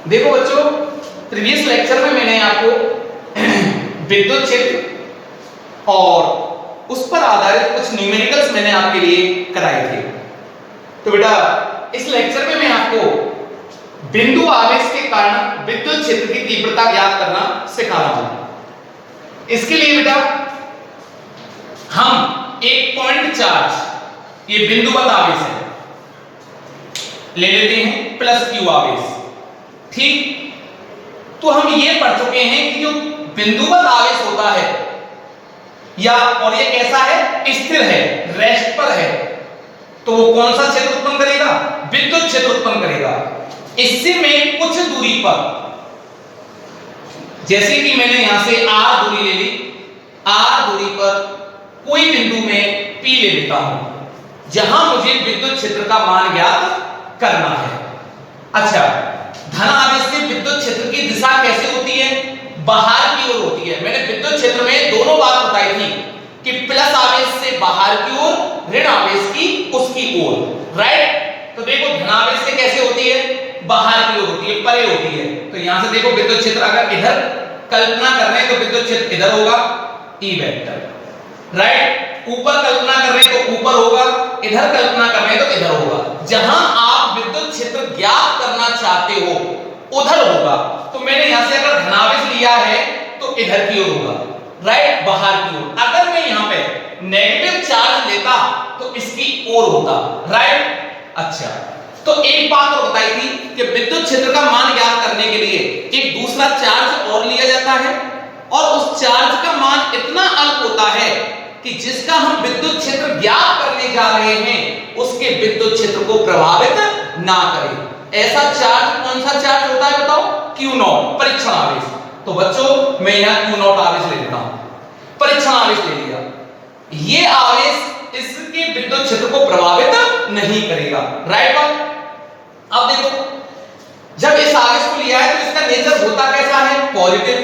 देखो बच्चों, previous lecture में मैंने आपको विद्युत क्षेत्र और उस पर आधारित कुछ न्यूमेरिकल्स मैंने आपके लिए कराए थे। तो बेटा इस लेक्चर में मैं आपको बिंदु आवेश के कारण विद्युत क्षेत्र की तीव्रता ज्ञात करना सिखा रहा हूं। इसके लिए बेटा हम एक पॉइंट चार्ज, ये बिंदुवत आवेश है, ले लेते हैं प्लस क्यू आवेश। ठीक, तो हम ये पढ़ चुके हैं कि जो बिंदुवत आवेश होता है या और ये कैसा है, स्थिर है, रेस्ट पर है, तो वो कौन सा क्षेत्र उत्पन्न करेगा, विद्युत क्षेत्र उत्पन्न करेगा। इससे मैं कुछ दूरी पर, जैसे कि मैंने यहां से r दूरी ले ली, r दूरी पर कोई बिंदु में P ले लेता हूं जहां मुझे विद्युत क्षेत्र का मान ज्ञात करना है। अच्छा, धन आवेश से विद्युत क्षेत्र की दिशा कैसे होती है, बाहर की ओर होती है। मैंने विद्युत क्षेत्र में दोनों बात बताई थी कि प्लस आवेश से बाहर की ओर, ऋण आवेश की उसकी ओर, राइट। तो देखो धन आवेश से कैसे होती है, बाहर की ओर होती है, परे होती है। तो यहां से देखो विद्युत क्षेत्र अगर इधर कल्पना कर रहे हैं तो विद्युत क्षेत्र इधर होगा, E वेक्टर, राइट। ऊपर कल्पना कर रहे हैं तो ऊपर होगा, इधर कल्पना कर रहे हैं तो इधर होगा। जहां आप विद्युत क्षेत्र ज्ञात करना चाहते हो उधर होगा। तो मैंने यहां से अगर धनावेश लिया है तो इधर की ओर होगा, राइट, बाहर की ओर। अगर मैं यहां पे नेगेटिव चार्ज लेता तो इसकी ओर होता, राइट। अच्छा, तो एक बात और बताई थी कि विद्युत क्षेत्र का मान ज्ञात करने के लिए एक दूसरा चार्ज और लिया जाता है और उस चार्ज का मान इतना अल्प होता है कि जिसका हम विद्युत क्षेत्र ज्ञात करने जा रहे हैं उसके विद्युत क्षेत्र को प्रभावित ना करे। ऐसा चार्ज कौन सा चार्ज होता है बताओ, Q0, परीक्षण आवेश। तो बच्चों मैं यहां Q0 आवेश ले लेता हूं, परीक्षण आवेश ले लिया। ये आवेश इसके विद्युत क्षेत्र को प्रभावित नहीं करेगा, राइट बात। अब देखो जब इस आवेश को लिया है तो इसका नेचर होता कैसा है, पॉजिटिव।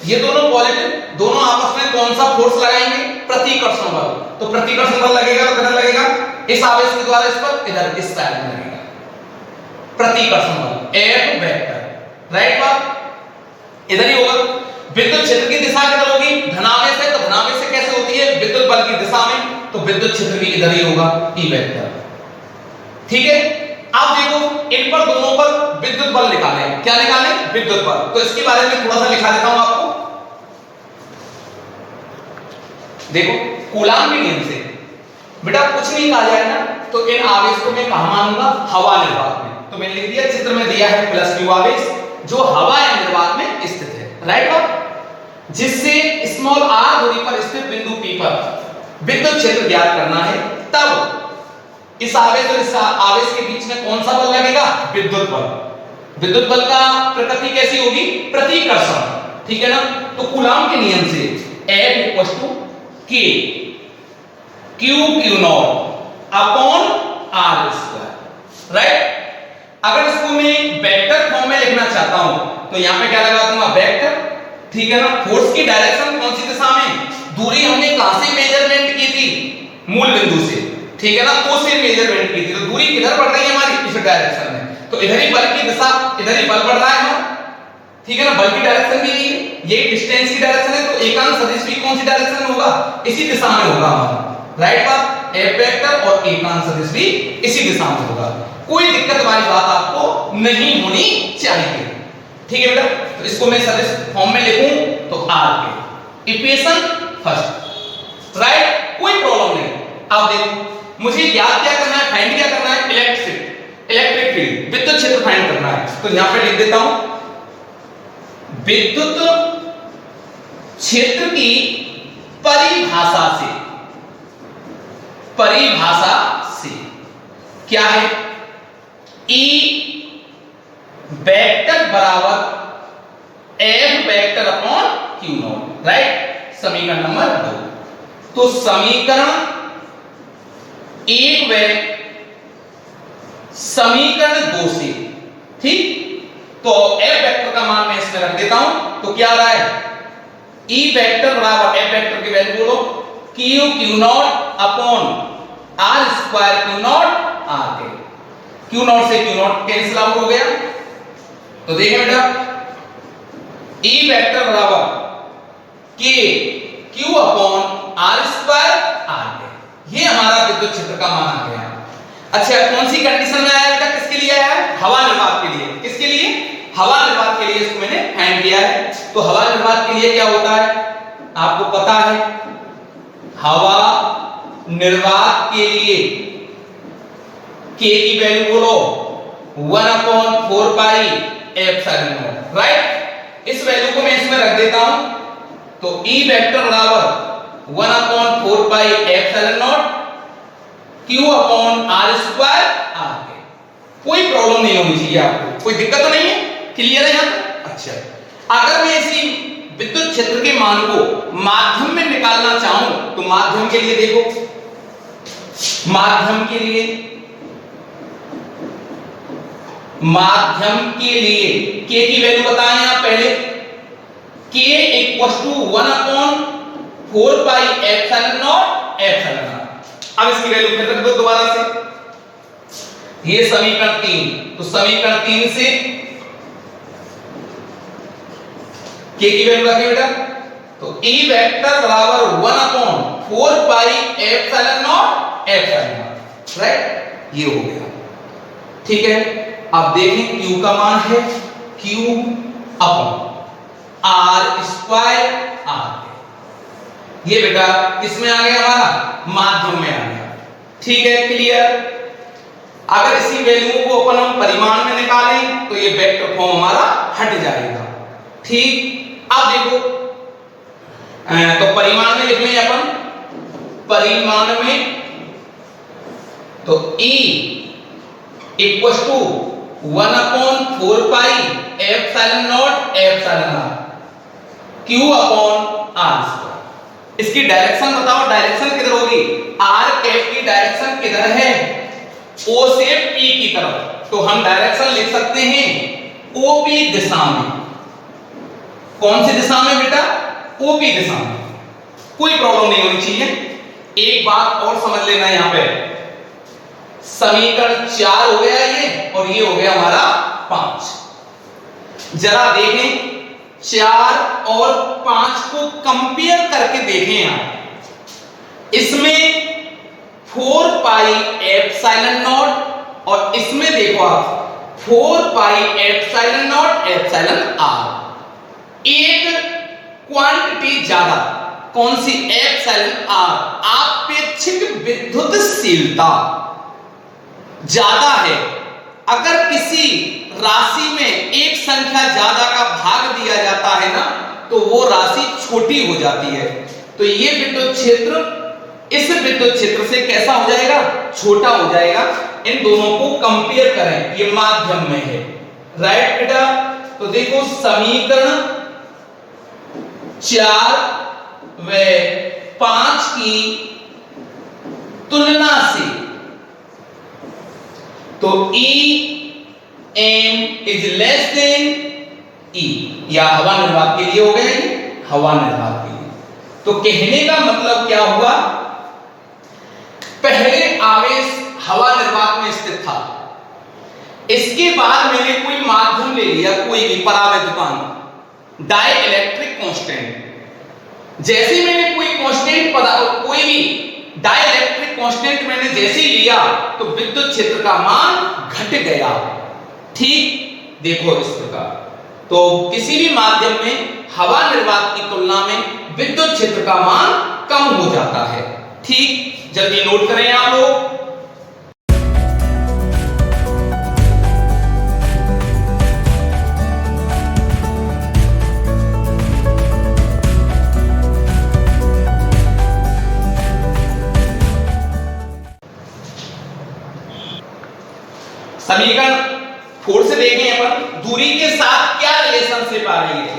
ये दोनों पॉजिटिव, दोनों आपस में कौन सा फोर्स लगाएंगे, प्रतिकर्षण बल। तो प्रतिकर्षण बल लगेगा तो किधर लगेगा, इस आवेश के द्वारा इस पर, इधर इस साइड में लगेगा प्रतिकर्षण बल, F वेक्टर, राइट बात। इधर ही होगा। विद्युत क्षेत्र की दिशा किधर होगी, धनावेश है तो धनावेश से कैसे होती है, विद्युत बल की दिशा में, तो विद्युत क्षेत्र भी इधर ही होगा, E वेक्टर। ठीक है, अब देखो इन पर दोनों पर विद्युत बल निकाले, क्या निकाले, विद्युत बल। तो इसके बारे में थोड़ा सा लिखा देता हूं आपको। देखो कूलाम के नियम से बेटा कुछ नहीं कहा जाए ना तो इन आवेश को मैं कहां मानूंगा, हवा निर्वात में। तो मैंने लिख दिया, चित्र में दिया है प्लस क्यू आवेश जो हवा या निर्वात में स्थित है, राइट बात। जिससे स्मॉल r दूरी पर स्थित बिंदु P पर विद्युत क्षेत्र ज्ञात करना है। तब इस आवेश और इस आवेश के बीच में कौन सा बल लगेगा, विद्युत बल। विद्युत बल का प्रकृति कैसी होगी, प्रतिकर्षण, ठीक है ना। तो कूलाम के नियम से F = K Q0 upon r², right. अगर इसको मैं वेक्टर फॉर्म में लिखना चाहता हूं तो यहां पे क्या लगा दूंगा, वेक्टर, ठीक है ना। फोर्स की डायरेक्शन कौन सी दिशा में, दूरी हमने कहां से मेजरमेंट की थी, मूल बिंदु से, ठीक है ना, तो से मेजरमेंट की थी। तो दूरी किधर बढ़ रही है हमारी, इस डायरेक्शन में। तो इधर ही बल की दिशा, इधर ही बल बढ़ रहा है हमारा, ठीक है ना। बल की डायरेक्शन भी ये डिस्टेंस की डायरेक्शन है, तो एकांक सदिश भी कौन सी डायरेक्शन में होगा, इसी दिशा में होगा हमारा, राइट बात। F वेक्टर और एकांक सदिश भी इसी दिशा में होगा। कोई दिक्कत वाली बात आपको नहीं होनी चाहिए, ठीक है बेटा। तो इसको मैं सदिश फॉर्म में लिखूं तो R के इक्वेशन फर्स्ट, राइट, कोई प्रॉब्लम नहीं। अब देखो मुझे याद क्या करना है, फाइंड क्या करना है, इलेक्ट्रिक फील्ड, विद्युत क्षेत्र फाइंड करना है। तो यहां पे लिख देता हूं, विद्युत क्षेत्र की परिभाषा से क्या है, E वेक्टर बराबर F vector upon Q0, right. समीकरण नंबर 2। तो समीकरण 1 व समीकरण 2 से, ठीक। तो F वेक्टर का मान मैं इसमें रख देता हूं। तो क्या आ रहा है, E वेक्टर बराबर F वेक्टर की वैल्यू बोलो, Q0 upon r² Q0 r के, Q0 से Q0 कैंसिल आउट हो गया। तो देखिए बेटा E वेक्टर बराबर K Q upon R square R है। ये हमारा विद्युत क्षेत्र का मान आ गया। अच्छा कौन सी कंडीशन में आया बेटा, किसके लिए आया है? हवा निर्वात के लिए। किसके लिए? हवा निर्वात के लिए इसको मैंने फाइंड किया है। तो हवा निर्वात के लिए क्या होता है आपको पता है, हवा निर्वात के लिए K की वैल्यू बोलो 1/4 पाई एप्सिलॉन नॉट, राइट। इस वैल्यू को मैं इसमें रख देता हूं, तो E वेक्टर बराबर 1/4 pi epsilon not Q upon R square R है। कोई प्रॉब्लम नहीं होनी चाहिए आपको, कोई दिक्कत तो नहीं है, क्लियर है यहां तक? अच्छा अगर मैं इसी विद्युत क्षेत्र के मान को माध्यम में निकालना चाहूं तो माध्यम के लिए देखो, माध्यम के लिए K की वैल्यू बताएं आप पहले, K equals to 1/4 pi epsilon not epsilon R। अब इसकी वैल्यू फिर रख दो दोबारा से, ये समीकरण 3, तो समीकरण 3 से K की वैल्यू रखें बेटा, तो E वेक्टर बराबर 1/4 pi epsilon not epsilon R, right. ये हो गया, ठीक है। अब देखें Q का मान है Q upon R square R। ये बेटा किसमें आ गया हमारा? माध्यम में आ गया, ठीक है, क्लियर। अगर इसी वैल्यू को अपन हम परिमाण में निकालें तो ये वेक्टर फॉर्म हमारा हट जाएगा, ठीक। अब देखो तो परिमाण में लिख लें अपन, परिमाण में तो E equals to 1/4 pi epsilon not epsilon R Q upon R square. इसकी डायरेक्शन बताओ, डायरेक्शन किधर होगी? R कैप की डायरेक्शन किधर है? O से P की तरफ, तो हम डायरेक्शन लिख सकते हैं OP दिशा में। कौन सी दिशा में बेटा? OP दिशा में। कोई प्रॉब्लम नहीं होनी चाहिए। एक बात और समझ लेना यहां पे, समीकरण 4 हो गया ये, और ये हो गया हमारा 5। जरा देखें 4 और 5 को कंपेयर करके देखें आप, इसमें 4 पाई एप्सिलॉन नॉट और इसमें देखो आप 4 पाई एप्सिलॉन नॉट एप्सिलॉन R। एक क्वांटिटी ज्यादा, कौन सी? Epsilon R। आपेक्षिक विद्युतशीलता ज्यादा है। अगर किसी राशि में एक संख्या ज्यादा का भाग दिया जाता है ना, तो वो राशि छोटी हो जाती है। तो ये विद्युत क्षेत्र इस विद्युत क्षेत्र से कैसा हो जाएगा? छोटा हो जाएगा। इन दोनों को कंपेयर करें, ये माध्यम में है, राइट बेटा। तो देखो समीकरण 4 व 5 की तुलना से तो EM is less than E, या हवा निर्वात के लिए हो गया, ये हवा निर्वात के लिए। तो कहने का मतलब क्या हुआ? पहले आवेश हवा निर्वात में स्थित था, इसके बाद मैंने कोई माध्यम ले लिया, कोई भी परावैद्युतांक डाई इलेक्ट्रिक कांस्टेंट। जैसे मैंने कोई कांस्टेंट कोई भी डाई इलेक्ट्रिक कांस्टेंट मैंने जैसे ही लिया तो विद्युत क्षेत्र का मान घट गया, ठीक। देखो इस प्रकार, तो किसी भी माध्यम में हवा निर्वात की तुलना में विद्युत क्षेत्र का मान कम हो जाता है, ठीक। जल्दी नोट करें आप लोग। समीकरण 4 से देखें अपन, दूरी के साथ क्या रिलेशनशिप आ रही है?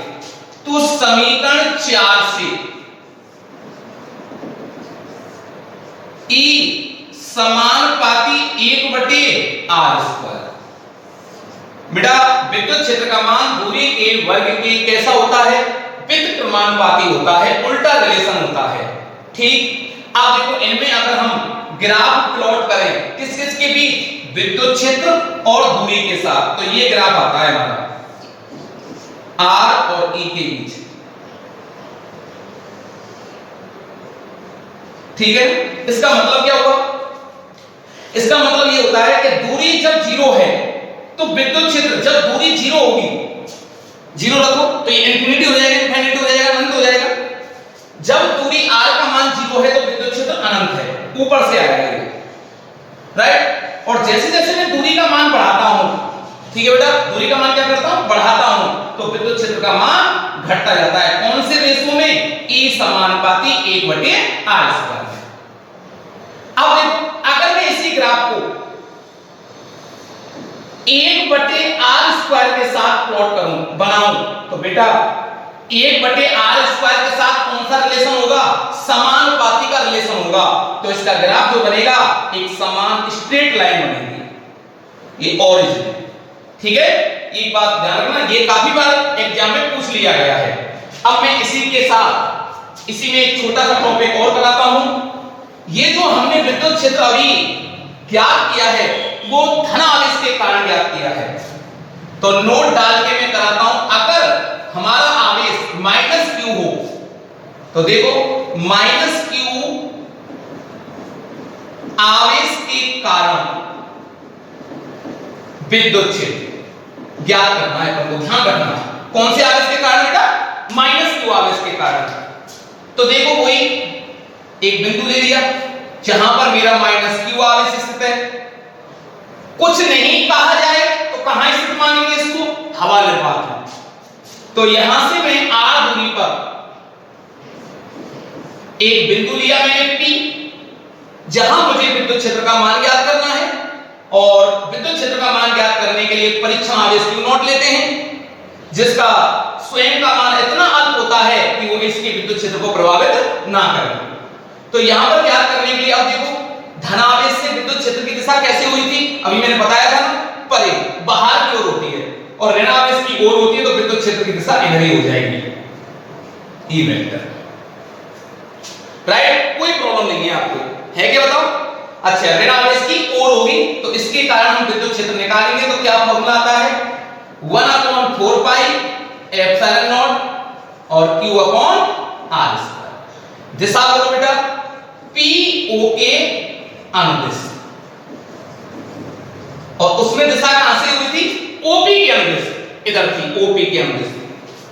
तो समीकरण 4 से E समानुपाती 1/r²। बेटा विद्युत क्षेत्र का मान दूरी के वर्ग के कैसा होता है? व्युत्क्रमानुपाती होता है, उल्टा रिलेशन होता है, ठीक। अब देखो इनमें अगर हम ग्राफ प्लॉट करें किस किस के बीच? विद्युत क्षेत्र और दूरी के साथ, तो ये ग्राफ आता है हमारा, और ई के बीच। ठीक है, इसका मतलब क्या हुआ? इसका मतलब ये होता है कि दूरी जब जीरो है तो विद्युत क्षेत्र, जब दूरी जीरो होगी, जीरो रखो तो ये इंफिनिटी हो जाएगा, इनफिनिटी हो जाएगा, अनंत हो जाएगा। जब दूरी r का मान जीरो है तो विद्युत क्षेत्र अनंत है, ऊपर से आएगा ये, राइट। और जैसे जैसे मैं दूरी का मान बढ़ाता हूं, ठीक है बेटा, दूरी का मान क्या करता हूं, बढ़ाता हूं, तो विद्युत क्षेत्र का मान घटता जाता है। कौन से रेशो में? E समानुपाती 1/r²। अब अगर मैं इसी ग्राफ को 1/r² के साथ प्लॉट करूं, बनाऊं, तो बेटा 1/r² के साथ कौन सा रिलेशन होगा? समानुपाती का रिलेशन होगा। तो इसका ग्राफ जो बनेगा एक समान स्ट्रेट लाइन बनेगी, ये ओरिजिन। ठीक है, एक बात ध्यान रखना, ये काफी बार एग्जाम में पूछ लिया गया है। अब मैं इसी के साथ इसी में एक छोटा सा टॉपिक और कराता हूं। ये जो हमने विद्युत क्षेत्र अभी ज्ञात किया है वो धन आवेश के कारण ज्ञात किया है। तो नोट डाल के मैं कराता हूं, अगर हमारा आवेश -q हो तो देखो -q आवेश के कारण विद्युत क्षेत्र ज्ञात करना है, तुमको ध्यान रखना। कौन से आवेश के कारण बेटा? -q आवेश के कारण। तो देखो कोई एक बिंदु ले लिया जहां पर मेरा -q आवेश स्थित है। कुछ नहीं कहा जाए तो कहां स्थित मानेंगे इसको? हवा निर्वात में। तो यहां से मैं r दूरी पर एक बिंदु लिया मैंने P, जहां मुझे विद्युत क्षेत्र का मान ज्ञात करना है। और विद्युत क्षेत्र का मान ज्ञात करने के लिए परीक्षण आवेश Q0 लेते हैं, जिसका स्वयं का मान इतना अल्प होता है कि वो इसके विद्युत क्षेत्र को प्रभावित ना करे। तो यहां पर ज्ञात करने के लिए अब देखो धनावेश से विद्युत क्षेत्र की दिशा कैसे हुई थी? अभी मैंने बताया था ना, परे बाहर की ओर होती है, और ऋणावेश की ओर होती है, तो विद्युत क्षेत्र की दिशा इधर ही हो जाएगी, ई वेक्टर। राइट, कोई प्रॉब्लम नहीं है आपको, है क्या बताओ? अच्छा, ऋणावेश की ओर होगी तो इसके कारण हम विद्युत क्षेत्र निकालेंगे। तो क्या फॉर्मूला आता है? 1/4 पाई एप्सिलॉन नॉट और q/r²। दिशा बोलो बेटा, PO के अनुदिश, और उसमें दिशा कहां से हुई थी? OP के अनुदिश, इधर थी OP के अनुदिश।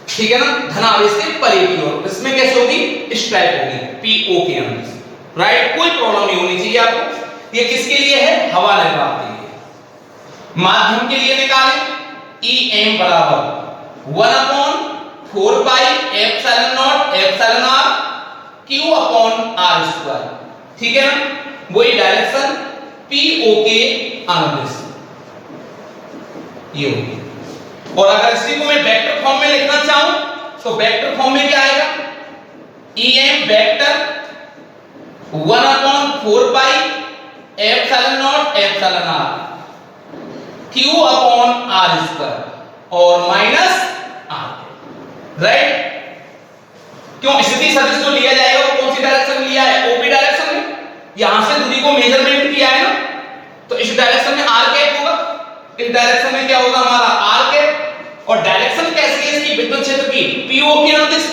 ठीक है ना, धनावेश से परे की ओर। इसमें कैसे होगी? स्ट्राइक होगी, PO के अनुदिश। राइट, कोई प्रॉब्लम नहीं होनी चाहिए आपको। ये किसके लिए है? हवा निर्वात के लिए। माध्यम के लिए निकालें, EM बराबर 1/4 pi epsilon not epsilon r q/r²। ठीक है ना, वही डायरेक्शन PO के अनुदिश ये होगी। और अगर इसी को मैं वेक्टर फॉर्म में लिखना चाहूं तो वेक्टर फॉर्म में क्या आएगा? EM vector 1/4 pi epsilon not epsilon r q/r² और माइनस r। राइट, क्यों? स्थिति सदिश जो लिया जाएगा वो कौन सी डायरेक्शन में लिया है? OP डायरेक्शन में। यहां से दूरी को मेजरमेंट किया है ना, तो इस डायरेक्शन में r कैप होगा, इस डायरेक्शन में क्या होगा हमारा? r cap. और डायरेक्शन कैसी है इसकी? विद्युत क्षेत्र की PO के अनुदिश,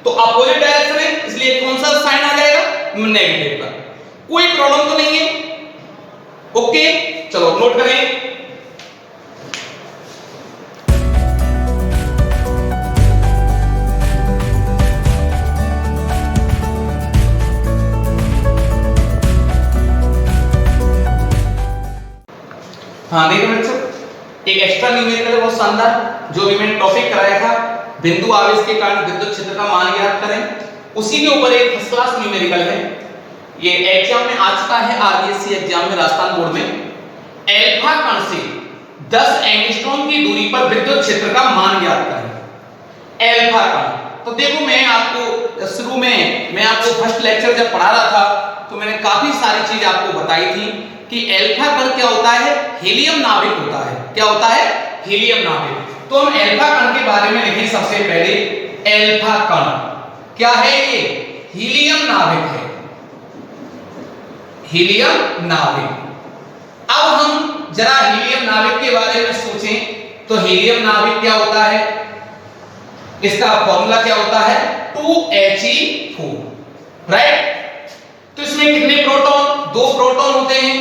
तो अपोजिट डायरेक्शन है, इसलिए कौन सा साइन आ जाएगा? नेगेटिव का। कोई प्रॉब्लम तो नहीं है? ओके, चलो नोट करें। हाँ देखो बच्चों, एक एक्स्ट्रा न्यूमेरिकल है बहुत शानदार, जो भी मैंने टॉपिक कराया था, बिंदु आवेश के कारण विद्युत क्षेत्र का मान ज्ञात करें। उसी के ऊपर एक फर्स्ट क्लास न्यूमेरिकल है, ये एग्जाम में आ चुका है, आरबीएससी एग्जाम में राजस्थान बोर्ड में। एल्फा कण से 10 एंगस्ट्रॉम की दूरी पर विद्युत क्षेत्र का मान ज्ञात करें। एल्फा कण, तो देखो मैं आपको शुरू में मैं आपको फर्स्ट लेक्चर जब पढ़ा रहा था तो मैंने काफी सारी चीज आपको बताई थी कि एल्फा कण क्या होता है? हीलियम नाभिक होता है। क्या होता है? हीलियम नाभिक। तो हम एल्फा कण के बारे में लिखें सबसे पहले। एल्फा कण क्या है? ये हीलियम नाभिक है, हीलियम नाभिक। अब हम जरा हीलियम नाभिक के बारे में सोचें तो हीलियम नाभिक क्या होता है? इसका फॉर्मूला क्या होता है 2He4 राइट। तो इसमें कितने प्रोटॉन, 2 प्रोटॉन होते हैं,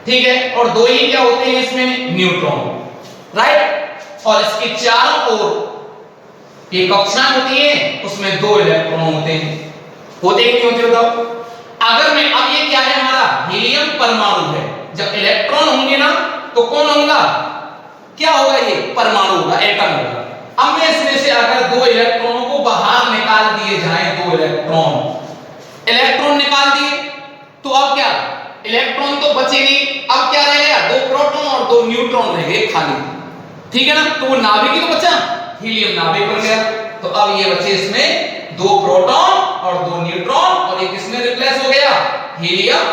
ठीक है, और 2 ही क्या होते हैं इसमें न्यूट्रॉन, राइट। और इसके चारों ओर ये कक्षाएं होती है, उसमें 2 इलेक्ट्रॉन होते हैं, होते कि नहीं होते बताओ। अगर मैं, अब ये क्या है हमारा हीलियम परमाणु है, जब इलेक्ट्रॉन होंगे ना तो कौन होगा, क्या होगा, ये परमाणु होगा, एटम होगा। अब मैं इसमें से अगर 2 इलेक्ट्रॉनों को बाहर निकाल दिए जाएं, 2 इलेक्ट्रॉन निकाल दिए, तो अब क्या, इलेक्ट्रॉन तो बचे नहीं, अब क्या रह गया, 2 प्रोटॉन और 2 न्यूट्रॉन रह गए खाली, ठीक है ना। तो वो नाभिक ही तो बचा, हीलियम नाभिक बन गया। तो अब ये बचे इसमें 2 प्रोटॉन और 2 न्यूट्रॉन, और ये किसमें रिप्लेस हो गया, हीलियम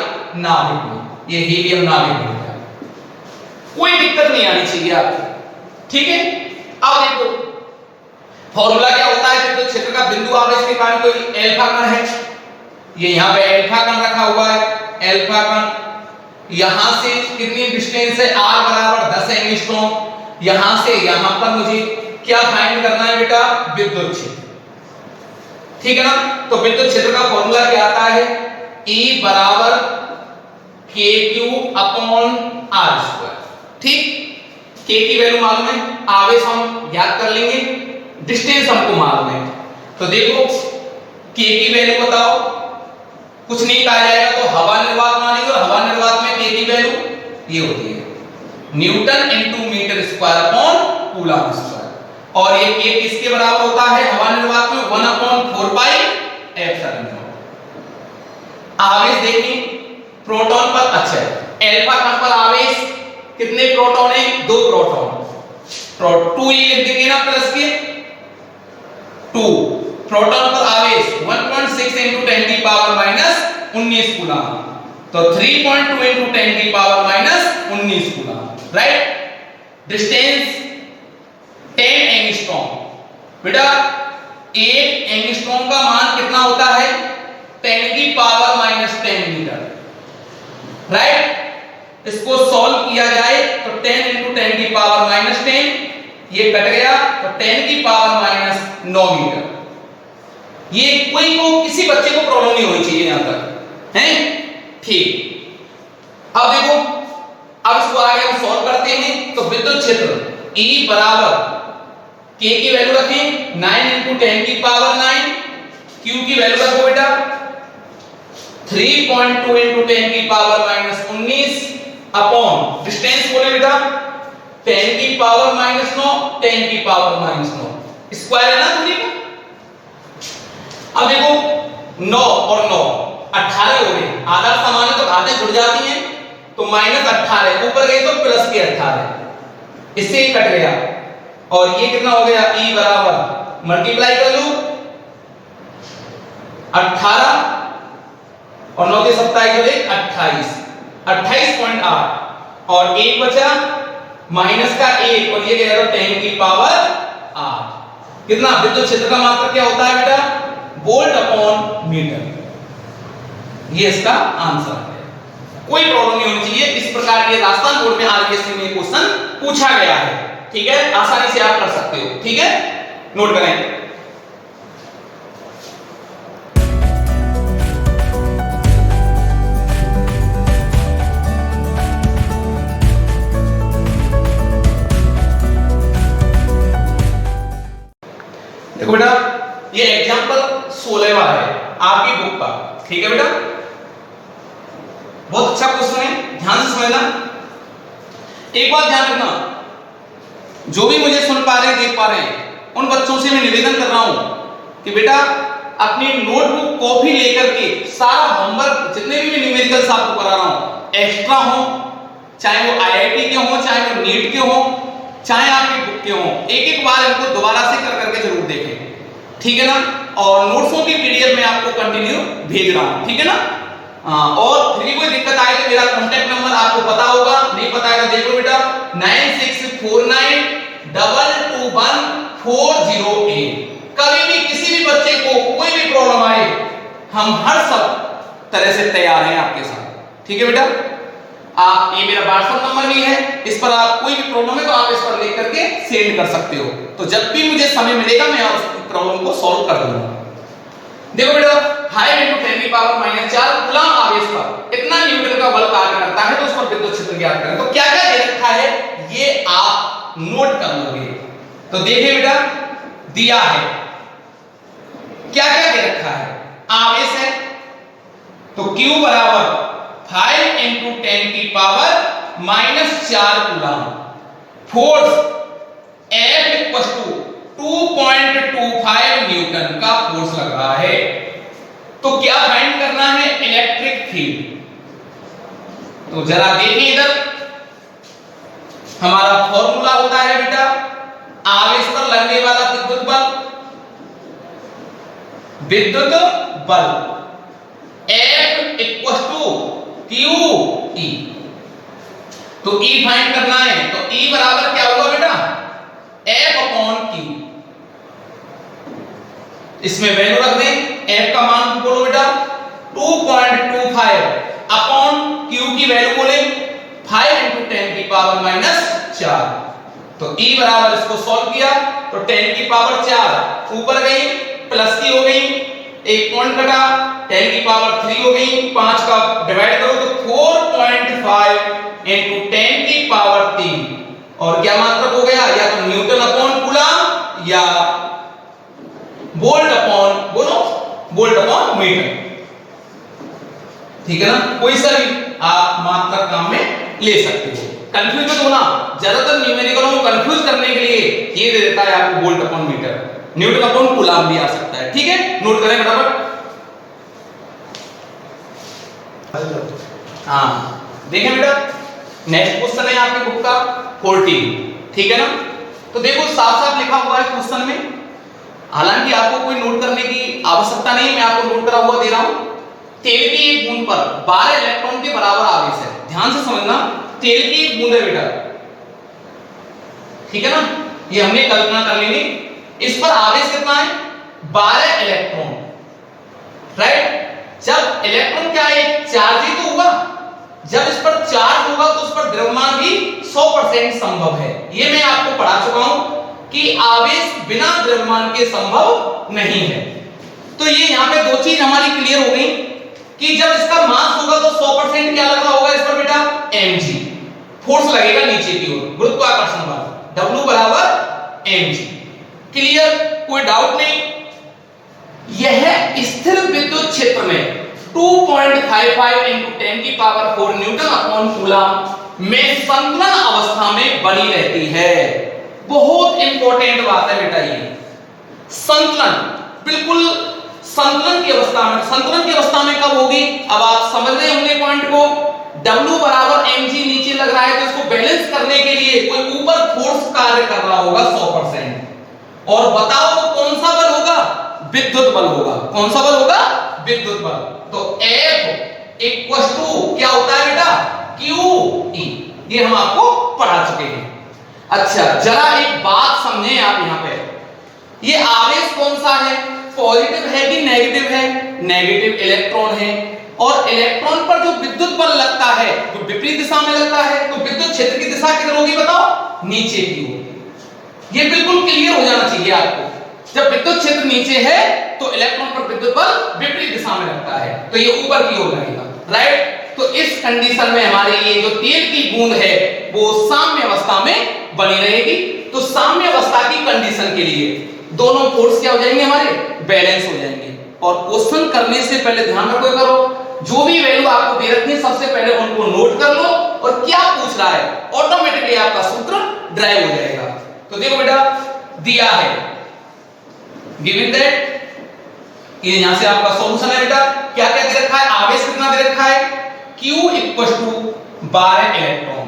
नाभिक में, ये हीलियम नाभिक बन गया। कोई दिक्कत नहीं आनी चाहिए आपको, ठीक है। अब देखो फॉर्मूला क्या होता है, विद्युत क्षेत्र का बिंदु आवेश के कारण कोई अल्फा कण है, ये यहां पे अल्फा कण रखा हुआ है, अल्फा कण यहां से कितनी डिस्टेंस है, r बराबर 10 एंगस्ट्रॉम, यहां से यहां पर मुझे क्या फाइंड करना है बेटा, विद्युत क्षेत्र, ठीक है ना। तो विद्युत क्षेत्र का फॉर्मूला क्या आता है, E बराबर kq/r², ठीक। k की वैल्यू मालूम है, आवेश हम याद कर लेंगे, डिस्टेंस हमको मालूम है। तो देखो k की वैल्यू बताओ, कुछ नहीं कहा जाएगा तो हवा निर्वात मानेंगे, और हवा निर्वात में k की वैल्यू ये होती है newton into metre square upon coulomb square, और ये k किसके बराबर होता है हवा निर्वात में, 1/4 पाई एप्सिलॉन नॉट। आवेश देखिए प्रोटॉन पर, अच्छा अल्फा कण पर आवेश कितने प्रोटॉन है, 2 प्रोटॉन, 2 ये लिख देंगे ना प्लस के 2, प्रोटॉन पर आवेश 1.6 × 10⁻⁻19 कूलम, तो 3.2 × 10⁻⁻19 कूलम, राइट। डिस्टेंस 10 एंगस्ट्रॉम, बेटा 1 एंगस्ट्रॉम का मान कितना होता है, 10⁻⁻10 मीटर, राइट। इसको सॉल्व किया जाए तो 10 × 10⁻⁻10 ये कट गया, तो 10⁻⁹ मीटर। ये कोई को किसी बच्चे को प्रॉब्लम नहीं होनी चाहिए यहां तक, हैं, ठीक। अब देखो, अब इसको आगे हम सॉल्व करते हैं, तो विद्युत क्षेत्र E बराबर k की वैल्यू रखें 9 × 10⁹9, q की वैल्यू रखो बेटा 3.2 × 10⁻⁻19 अपॉन डिस्टेंस बोले बेटा 10⁻⁹ 10⁻⁹ स्क्वायर है ना दूरी का। अब देखो 9 और 9 18 हो गए, आधा समान है तो आधे जुड़ जाती हैं, तो -18 ऊपर गए तो प्लस के 18, इससे ही कट गया, और ये कितना हो गया, E बराबर मल्टीप्लाई कर लो 18 और 9 के 27 28, 28.8, और 1 बचा माइनस का 1, और ये गया 10⁸ कितना, विद्युत क्षेत्र का मात्रक क्या होता है बेटा, वोल्ट अपॉन मीटर। ये इसका आंसर है, कोई प्रॉब्लम नहीं होनी चाहिए। इस प्रकार ये राजस्थान बोर्ड में आरबीएससी में क्वेश्चन पूछा गया है, ठीक है, आसानी से आप कर सकते हो, ठीक है, नोट करें। देखो बेटा ये एग्जांपल 16वां है आपकी बुक का, ठीक है बेटा, बहुत अच्छा क्वेश्चन है, ध्यान से समझना। एक बात ध्यान रखना, जो भी मुझे सुन पा रहे हैं, देख पा रहे हैं, उन बच्चों से मैं निवेदन कर रहा हूं कि बेटा अपनी नोटबुक कॉपी लेकर के सारा होमवर्क जितने भी मैं न्यूमेरिकल्स आपको करा रहा हूं एक्स्ट्रा हो, चाहे वो आईआईटी के हो, चाहे वो नीट के हो, चाहे आपकी बुक के हो, एक एक बार इनको दोबारा से कर करके जरूर देखें, ठीक है ना। और नोट्सों की पीडीएफ में आपको कंटिन्यू भेज रहा हूं, ठीक है ना। और फिर भी कोई दिक्कत आए तो मेरा कांटेक्ट नंबर आपको पता होगा, नहीं पता है तो देखो बेटा 9649221408। कभी भी किसी भी बच्चे को कोई भी प्रॉब्लम आए, हम हर सब तरह से तैयार हैं आपके साथ, ठीक है बेटा। आप ये मेरा व्हाट्सएप नंबर भी है, इस पर आप कोई भी प्रॉब्लम है तो आप इस पर लिख करके सेंड कर सकते हो। तो जब भी मुझे समय मिलेगा मैं उस प्रॉब्लम को सॉल्व कर दूंगा। देखो बेटा, 5 × 10⁻⁴ कूलम आवेश पर इतना न्यूटन का बल कार्य करता है तो उस पर विद्युत क्षेत्र ज्ञात करें। तो क्या क्या दे रखा है ये आप नोट कर लोगे। तो देखिए बेटा, दिया है क्या क्या दे रखा है, आवेश है तो Q बराबर 5 × 10⁻⁴ कूलम, फोर्स F = 2.25 न्यूटन का फोर्स लग रहा है। तो क्या फाइंड करना है, इलेक्ट्रिक फील्ड। तो जरा देखिए इधर, हमारा फॉर्मूला होता है बेटा आवेश पर लगने वाला विद्युत बल F = QE। तो E फाइंड करना है तो E बराबर क्या होगा बेटा, F/Q। इसमें वैल्यू रख दें, F का मान बोलो बेटा 2.25 अपॉन Q की वैल्यू बोले 5 × 10⁻⁴। तो E बराबर, इसको सॉल्व किया तो 10⁴ ऊपर गई प्लस की हो गई, एक पॉइंट कटा 10⁻³ हो गई, 5 का डिवाइड करो तो 4.5 × 10⁻³ और क्या मात्रक हो गया, या तो न्यूटन अपॉन कूलम या वोल्ट अपॉन मीटर। ठीक है ना, कोई सा भी आप मात्रक काम में ले सकते हो। कंफ्यूज मत होना, ज्यादातर न्यूमेरिकलों को कंफ्यूज करने के लिए ये दे देता है आपको volt upon metre, newton upon coulomb भी आ सकता है। ठीक है, नोट करें फटाफट। हाँ देखें बेटा, नेक्स्ट क्वेश्चन है आपके बुक का 14। ठीक है ना, तो देखो साफ साफ लिखा हुआ है क्वेश्चन में, हालांकि आपको कोई नोट करने की आवश्यकता नहीं, मैं आपको नोट करा हुआ दे रहा हूं। तेल की एक बूंद पर 12 इलेक्ट्रॉन के बराबर आवेश है। ध्यान से समझना, तेल की एक बूंद है बेटा, ठीक है ना, ये हमने कल्पना कर ली। इस पर आवेश कितना है, 12 इलेक्ट्रॉन, राइट। जब इलेक्ट्रॉन क्या है, चार्ज ही तो हुआ, जब इस पर चार्ज होगा तो उस पर द्रव्यमान भी 100% संभव है। ये मैं आपको पढ़ा चुका हूं कि आवेश बिना द्रव्यमान के संभव नहीं है। तो ये यहां पे दो चीज हमारी क्लियर हो गई कि जब इसका मास होगा तो 100% क्या लग रहा होगा इस पर बेटा, mg फोर्स लगेगा नीचे की ओर, गुरुत्वाकर्षण बल W = mg। क्लियर, कोई डाउट नहीं। यह स्थिर विद्युत क्षेत्र में 2.55 × 10⁻⁴ न्यूटन अपॉन कूलम में संतुलन अवस्था में बनी रहती है। बहुत इंपॉर्टेंट बात है बेटा ये, संतुलन, बिल्कुल संतुलन की अवस्था में। संतुलन की अवस्था में कब होगी, अब आप समझ रहे होंगे पॉइंट को। W = mg नीचे लग रहा है तो इसको बैलेंस करने के लिए कोई ऊपर फोर्स कार्य कर रहा होगा 100%। और बताओ वो कौन सा बल होगा, विद्युत बल होगा। कौन सा बल होगा, विद्युत बल। तो F = क्या होता है बेटा, QE। ये हम आपको पढ़ा चुके हैं। अच्छा, जरा एक बात समझें आप यहाँ पे, ये आवेश कौन सा है, पॉजिटिव है कि नेगेटिव है, नेगेटिव इलेक्ट्रॉन है। और इलेक्ट्रॉन पर जो विद्युत बल लगता है जो विपरीत दिशा में लगता है, तो विद्युत क्षेत्र की दिशा किधर होगी बताओ, नीचे की ओर। ये बिल्कुल क्लियर हो जाना चाहिए आपको। जब विद्युत क्षेत्र नीचे है तो इलेक्ट्रॉन पर विद्युत बल विपरीत दिशा में लगता है, तो ये ऊपर की ओर लगेगा, राइट। तो इस कंडीशन में हमारी ये जो तेल की बूंद है वो साम्य अवस्था में बनी रहेगी। तो साम्य अवस्था की कंडीशन के लिए दोनों फोर्स क्या हो जाएंगे, हमारे बैलेंस हो जाएंगे। और क्वेश्चन करने से पहले ध्यान रखो करो, जो भी वैल्यू आपको दे रखी है सबसे पहले उनको नोट कर लो, और क्या पूछ रहा है ऑटोमेटिकली आपका सूत्र ड्राइव हो जाएगा। तो देखो बेटा, दिया है गिवन दैट, ये यहां से आपका सॉल्यूशन है बेटा। क्या क्या दे रखा है, आवेश कितना दे रखा है, Q = 12 इलेक्ट्रॉन।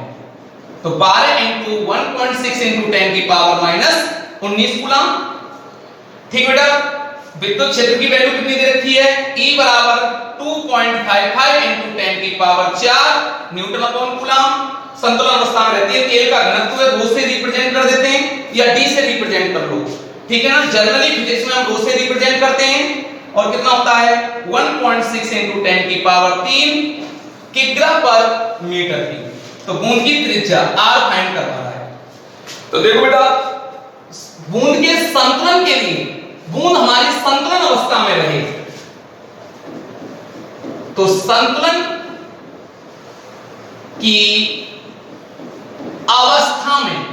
तो 12 × 1.6 × 10⁻⁻19 कूलम। ठीक बेटा, विद्युत क्षेत्र की वैल्यू कितनी दे रखी है, E = 2.55 × 10⁻⁴ न्यूटन अपॉन कूलम। संतुलन अवस्था में रहती है। तेल का घनत्व है, ρ से रिप्रेजेंट कर देते हैं या D से रिप्रेजेंट कर लो, ठीक है ना। जनरली फिजिक्स में हम ρ से रिप्रेजेंट करते हैं। और कितना होता है, 1.6 × 10⁻³ किग्रा पर मीटर क्यूब। तो बूंद की त्रिज्या r फाइंड करवा रहा है। तो देखो बेटा, बूंद के संतुलन के लिए, बूंद हमारी संतुलन अवस्था में रहे, तो संतुलन की अवस्था में,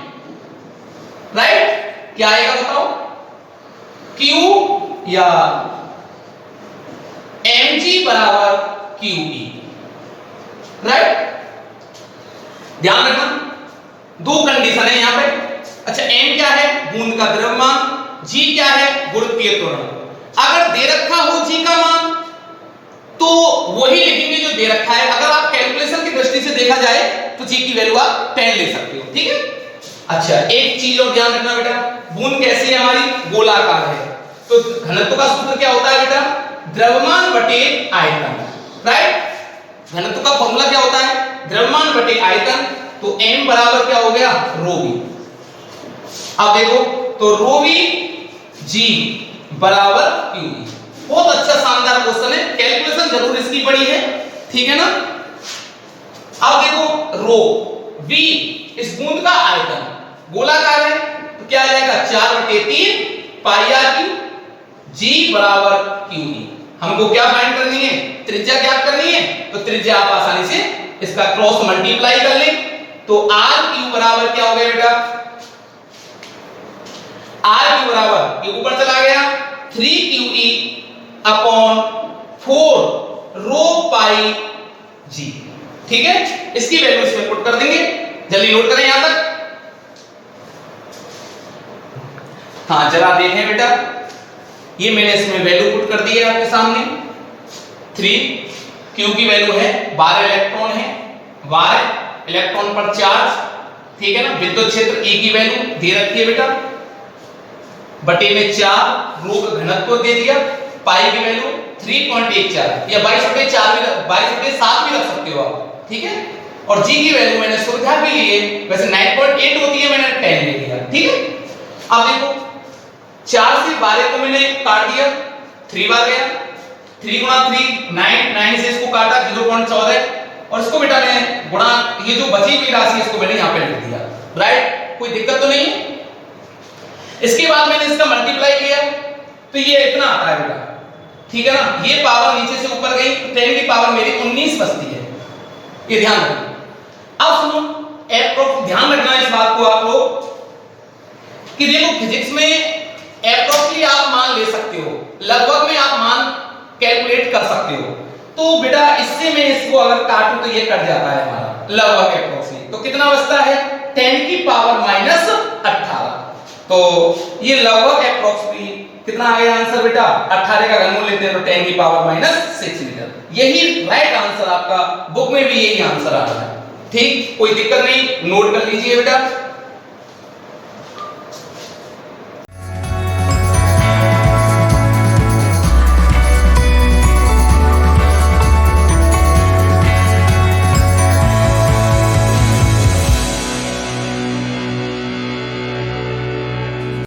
राइट, क्या आएगा बताओ, Q या mg बराबर QE, राइट। ध्यान रखना, दो कंडीशन है यहां पे। अच्छा, m क्या है, बूंद का द्रव्यमान, g क्या है, गुरुत्वीय त्वरण। अगर दे रखा हो g का मान तो वही लिखेंगे जो दे रखा है। अगर आप कैलकुलेशन की दृष्टि से देखा जाए तो g की वैल्यू आप 10 ले सकते हो, ठीक है। अच्छा, एक चीज और ध्यान रखना बेटा, बूंद कैसी है, हमारी गोलाकार है, तो घनत्व का सूत्र क्या होता है बेटा, द्रव्यमान बटे आयतन, राइट। घनत्व का फॉर्मूला क्या होता है, द्रव्यमान बटे आयतन। तो m बराबर क्या हो गया, रो v। अब देखो, तो रो v g बराबर q। बहुत अच्छा शानदार क्वेश्चन है, कैलकुलेशन जरूर इसकी बड़ी है, ठीक है ना। अब देखो, रो v इस बूंद का आयतन, गोलाकार है, तो क्या आ जाएगा 4/3 पाई r क्यूब, g बराबर QE। हमको क्या फाइंड करनी है, त्रिज्या ज्ञात करनी है। तो त्रिज्या आप आसानी से इसका क्रॉस मल्टीप्लाई कर लें, तो r क्यूब बराबर क्या हो गया बेटा, r क्यूब बराबर, ये ऊपर चला गया 3QE अपॉन 4 रो पाई g, ठीक है। इसकी वैल्यू इसमें पुट कर देंगे, जल्दी नोट करें यहां तक। हाँ, जरा देखें बेटा, ये मैंने इसमें वैल्यू पुट कर दी है आपके सामने। 3 क्यू की वैल्यू है 12 इलेक्ट्रॉन है, 12 इलेक्ट्रॉन पर चार्ज, ठीक है ना। विद्युत क्षेत्र E की वैल्यू दे रखी है बेटा, बटे में 4, रो का घनत्व दे दिया, पाई की वैल्यू 3.14 या 22/4 भी, 22/7 भी रख सकते हो आप, ठीक है। और G की वैल्यू मैंने सुविधा के लिए, वैसे 9.8 होती है, मैंने 10 ले लिया, ठीक है। अब देखो, 4 से 12 को मैंने काट दिया, 3 बार गया, 3 गुणा 3 9, 9 से इसको काटा 0.14, और इसको बेटा मैं गुणा, ये जो बची हुई राशि इसको मैंने यहां पे लिख दिया, राइट। कोई दिक्कत तो नहीं है। इसके बाद मैंने इसका मल्टीप्लाई किया, तो ये इतना आता है बेटा, ठीक है ना। ये पावर नीचे से ऊपर गई, 10 की पावर मेरी 19 बचती है, ये ध्यान रखना। अब सुनो, एप्रोक्स, ध्यान रखना इस बात को आप लोग कि देखो, फिजिक्स में एप्रोक्सिमेटली आप मान ले सकते हो, लगभग में आप मान कैलकुलेट कर सकते हो। तो बेटा इससे मैं इसको अगर काटूं तो ये कट जाता है हमारा लगभग एप्रोक्सिमेट, तो कितना बचता है 10 की पावर माइनस 18। तो ये लगभग एप्रोक्सिमेटली कितना आ गया आंसर बेटा, 18 का घनमूल लेते हैं तो 10 की पावर माइनस 6 मीटर। यही राइट आंसर, आपका बुक में भी यही आंसर आ रहा है, ठीक। कोई दिक्कत नहीं, नोट कर लीजिए बेटा।